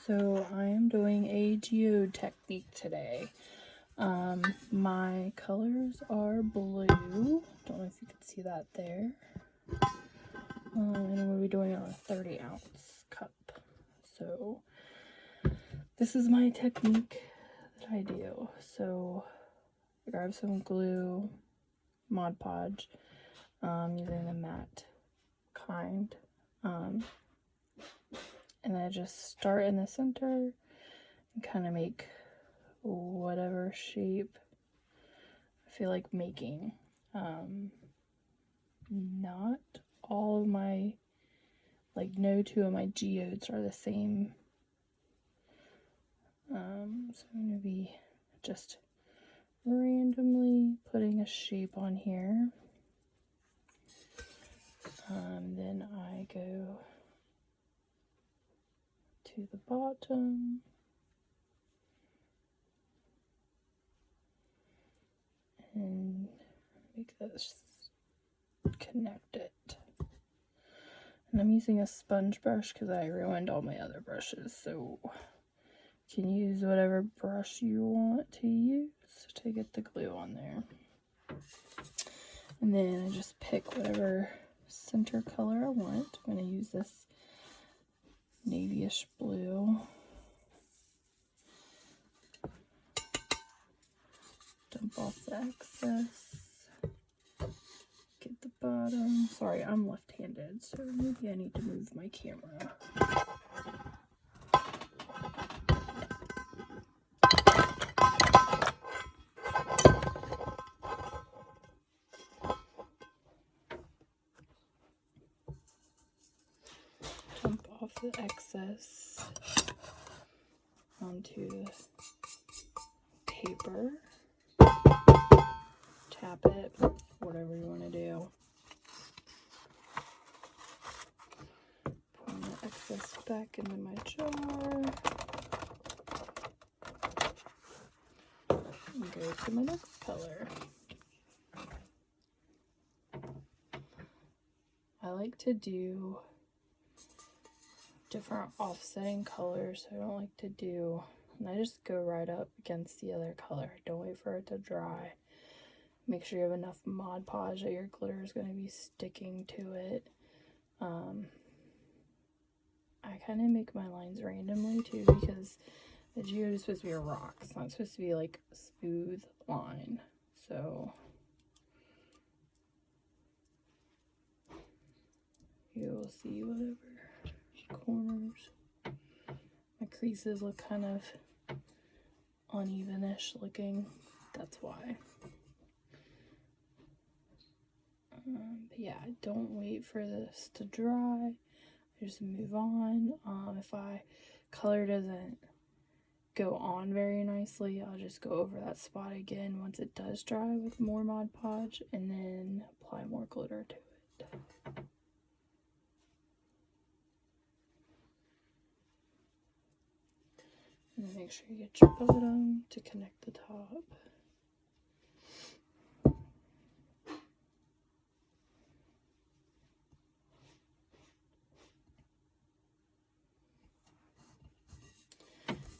So I am doing a geode technique today. My colors are blue. Don't know if you can see that there. And I'm going to be doing a 30-ounce cup. So this is my technique that I do. So I grab some glue, Mod Podge, using the matte kind. And I just start in the center and kind of make whatever shape I feel like making. Not all of my, no two of my geodes are the same. So I'm going to be just randomly putting a shape on here. Then I go to the bottom and make this connect it. And I'm using a sponge brush because I ruined all my other brushes, so you can use whatever brush you want to use to get the glue on there. And then I just pick whatever center color I want. I'm going to use this navyish blue. Dump off the excess. Get the bottom. Sorry, I'm left-handed, so maybe I need to move my camera. Dump off the excess onto the paper. Tap it, whatever you want to do. Pour the excess back into my jar. And go to my next color. I like to do different offsetting colors, so I don't like to do, and I just go right up against the other color. Don't wait for it to dry. Make sure you have enough Mod Podge that your glitter is going to be sticking to it. I kind of make my lines randomly too, because the geode is supposed to be a rock. It's not supposed to be like a smooth line. So you'll see whatever corners. My creases look kind of unevenish looking. That's why. But yeah, don't wait for this to dry. Just move on. If color doesn't go on very nicely, I'll just go over that spot again once it does dry with more Mod Podge, and then apply more glitter to it. And then make sure you get your bottom to connect the top.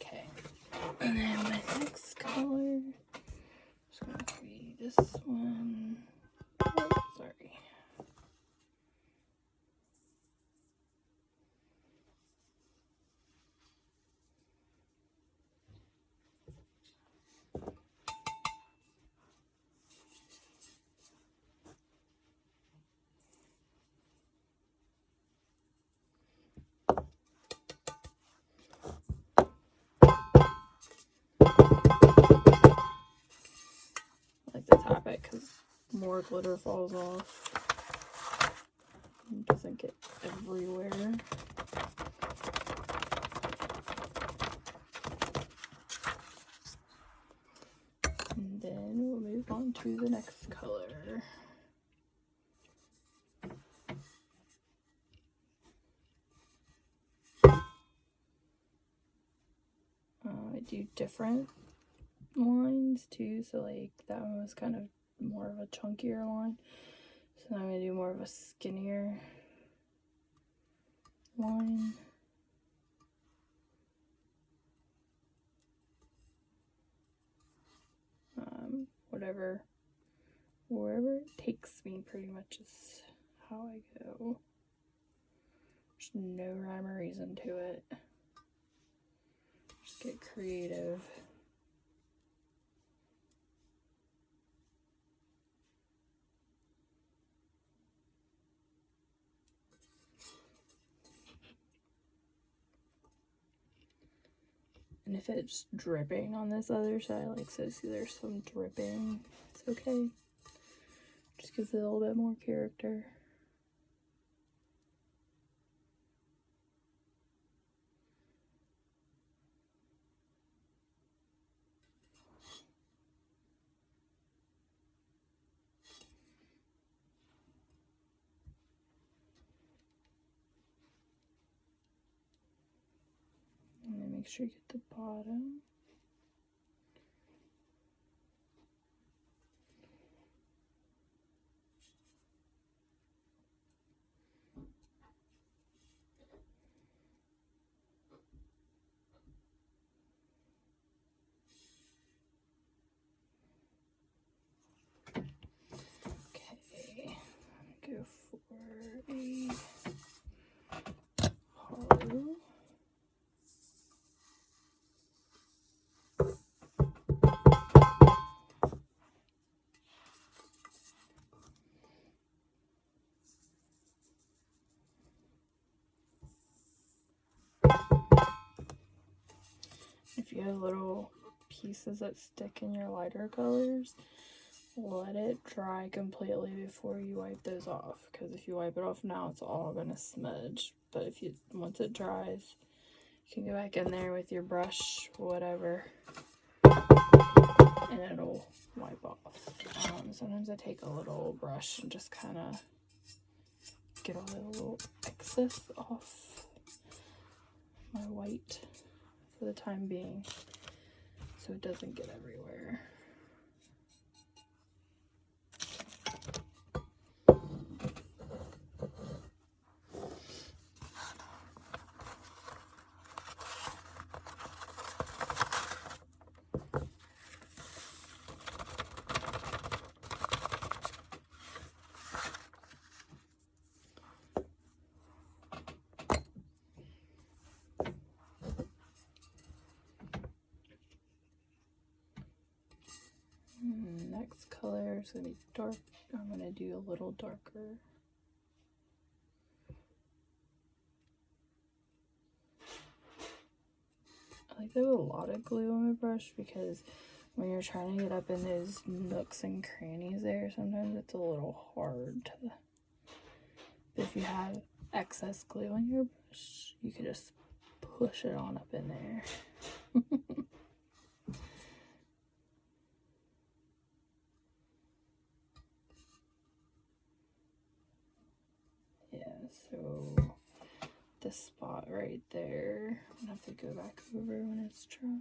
Okay, and then my next color is going to be this one. Oh, sorry. I like to tap it because more glitter falls off. It doesn't get everywhere. And then we'll move on to the next color. I do different lines too, so like that one was kind of more of a chunkier line, so now I'm going to do more of a skinnier line. wherever it takes me pretty much is how I go. There's no rhyme or reason to it. Just get creative. And if it's dripping on this other side, like so see there's some dripping, it's okay. Just gives it a little bit more character. And then make sure you get the bottom. Okay, go for a hollow. If you have little pieces that stick in your lighter colors, let it dry completely before you wipe those off, because if you wipe it off now, it's all gonna smudge. But once it dries, you can go back in there with your brush, whatever, and it'll wipe off. Sometimes I take a little brush and just kind of get all the little excess off my white for the time being, so it doesn't get everywhere. Next color is going to be dark. I'm going to do a little darker. I like to have a lot of glue on my brush because when you're trying to get up in those nooks and crannies there, sometimes it's a little hard to. But if you have excess glue on your brush, you can just push it on up in there. So this spot right there, I'm gonna have to go back over when it's dry.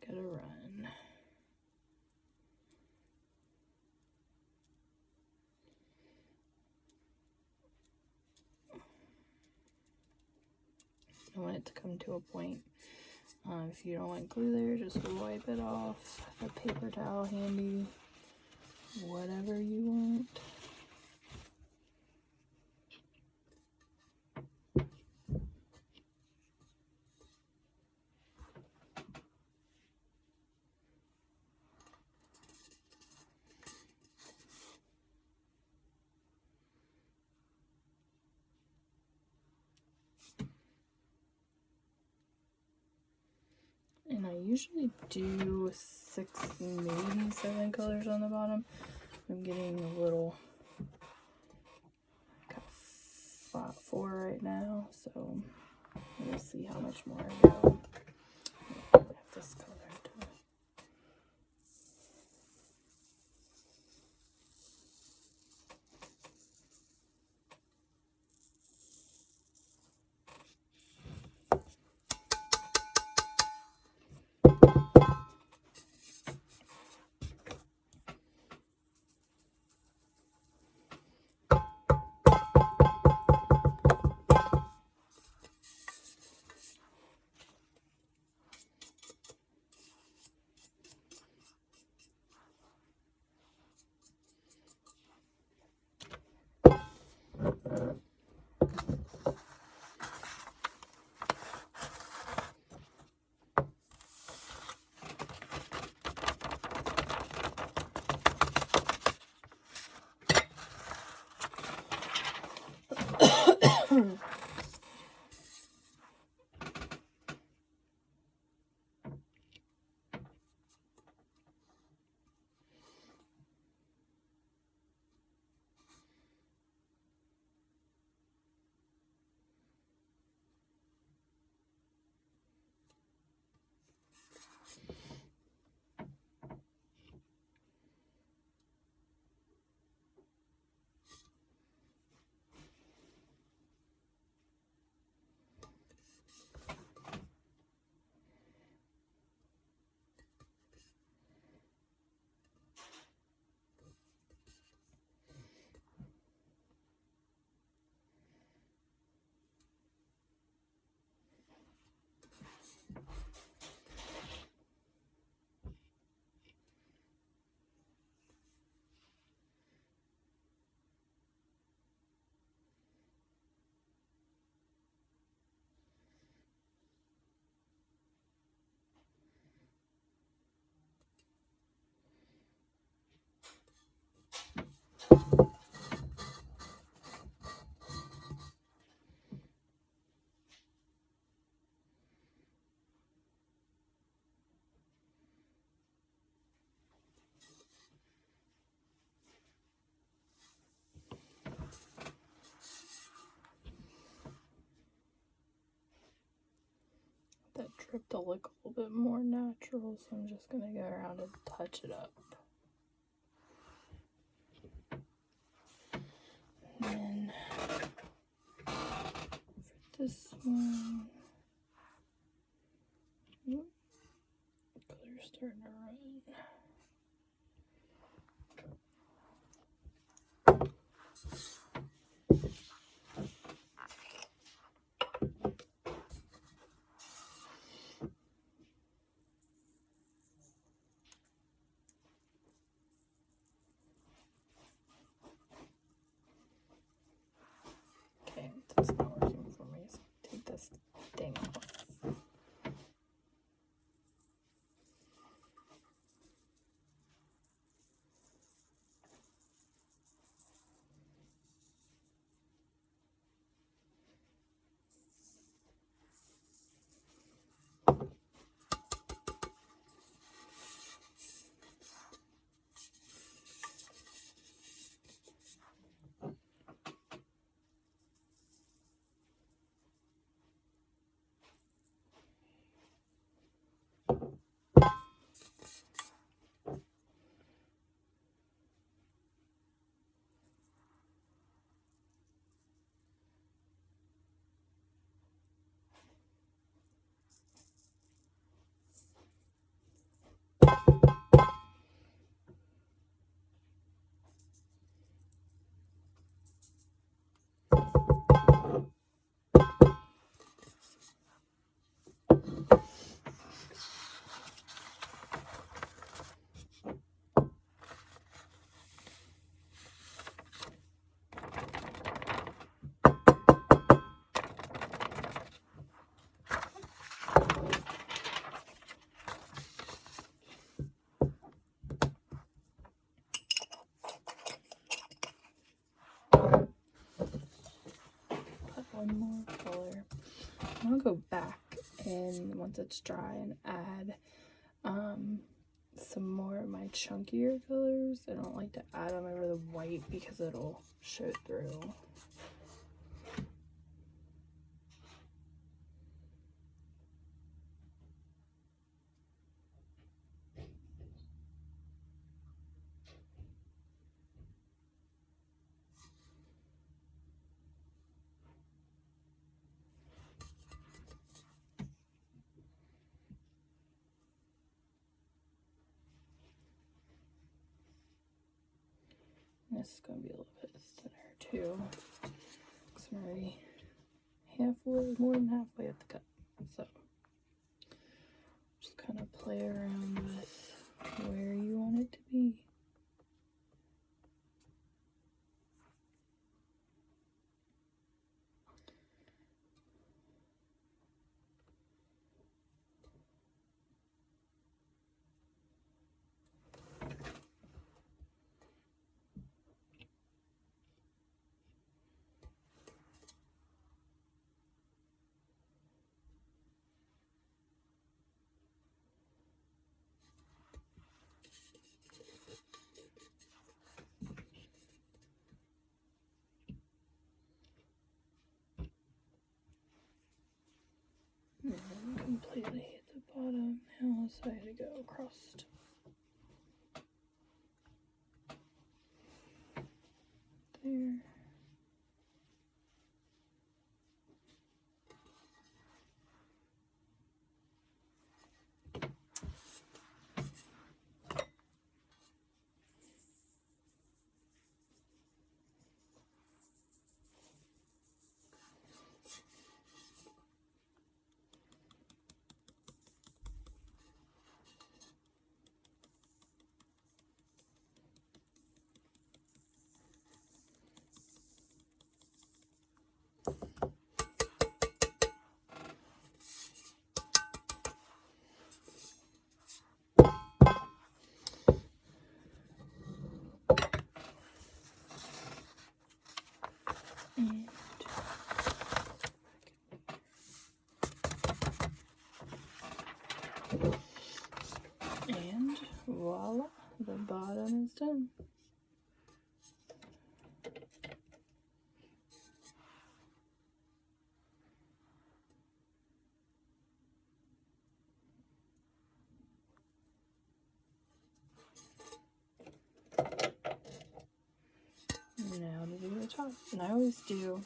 I gotta run. I want it to come to a point. If you don't want glue there, just wipe it off. Have a paper towel handy. Whatever you want. And I usually do 6, maybe 7 colors on the bottom. I'm getting a little, got 4 right now, so we'll see how much more I go. I have this color too. for it to look a little bit more natural, so I'm just going to go around and touch it up. And then for this one, color's starting to run. Okay, that's not working for me, so take this thing off. One more color. I'm gonna go back and once it's dry and add some more of my chunkier colors. I don't like to add them over the white because it'll show through. This is going to be a little bit thinner too, because I'm already more than halfway at the cup. So just kind of play around with where you want it to be. And completely hit the bottom. Now so I had to go across. There. And voila, the bottom is done. And I always do,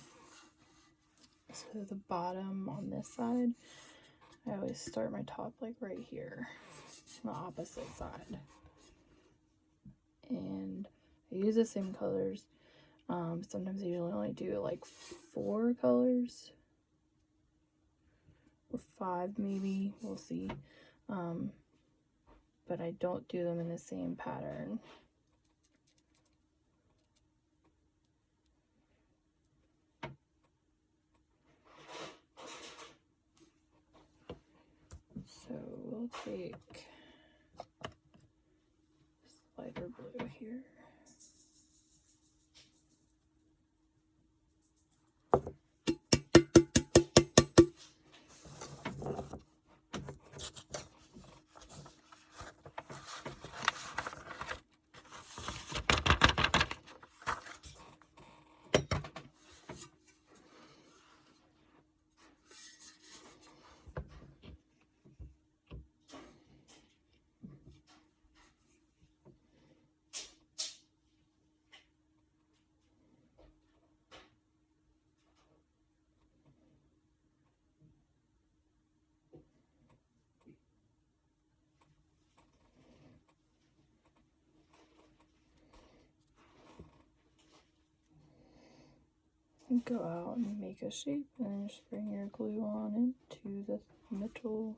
so the bottom on this side, I always start my top like right here, on the opposite side. And I use the same colors. Sometimes I usually only do like 4 colors. Or 5 maybe, we'll see. But I don't do them in the same pattern. So we'll take this lighter blue here. Go out and make a shape, and then just bring your glue on into the middle.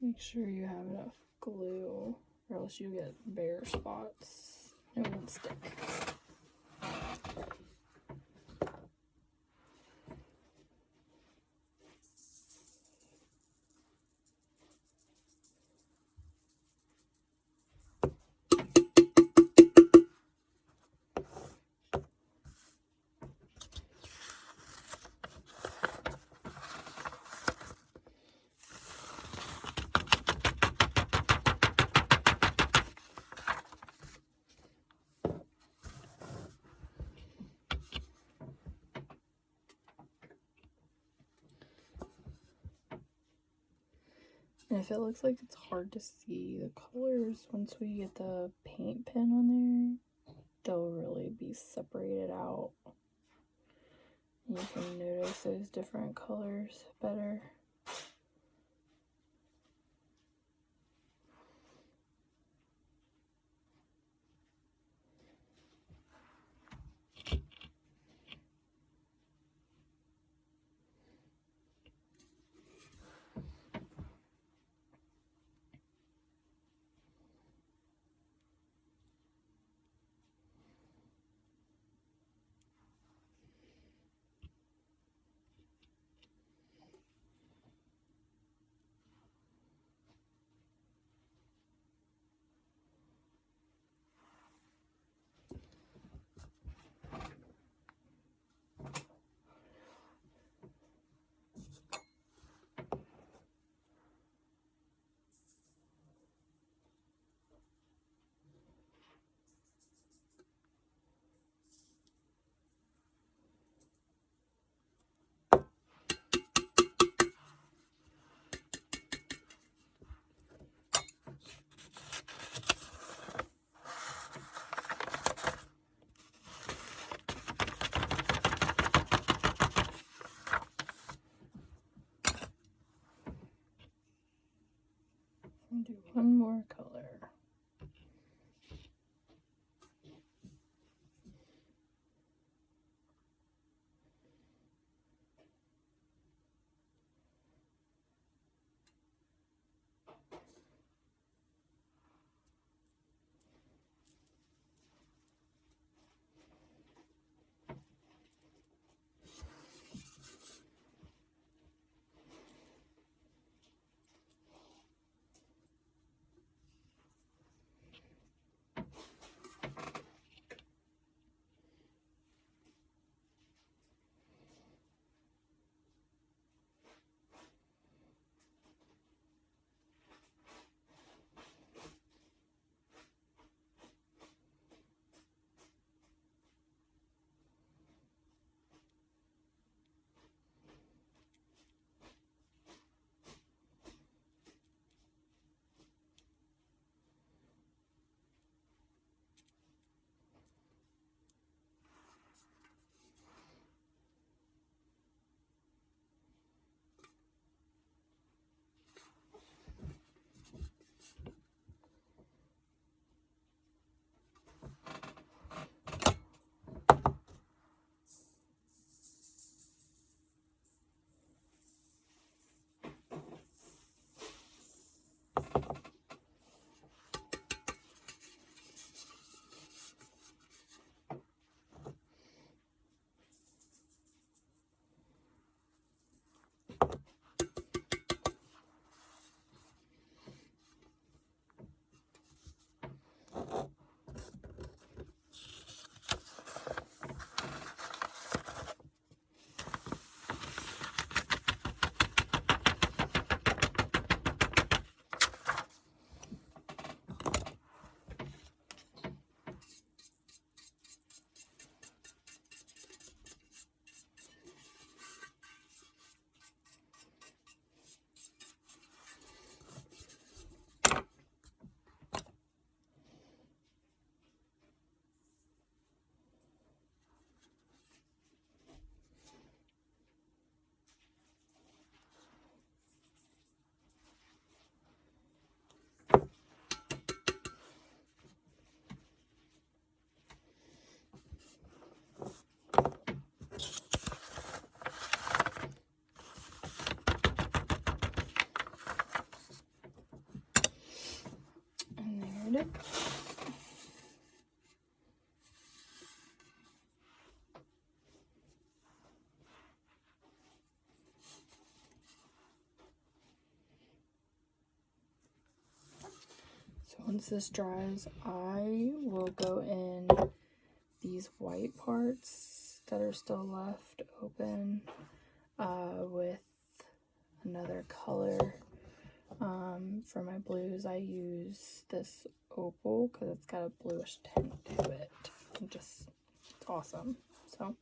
Make sure you have enough glue, or else you get bare spots. It won't stick. And if it looks like it's hard to see the colors, once we get the paint pen on there, they'll really be separated out. You can notice those different colors better. one more color. And there it is. So once this dries, I will go in these white parts that are still left open with another color. For my blues, I use this opal because it's got a bluish tint to it. It's awesome. So,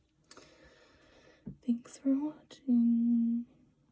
thanks for watching.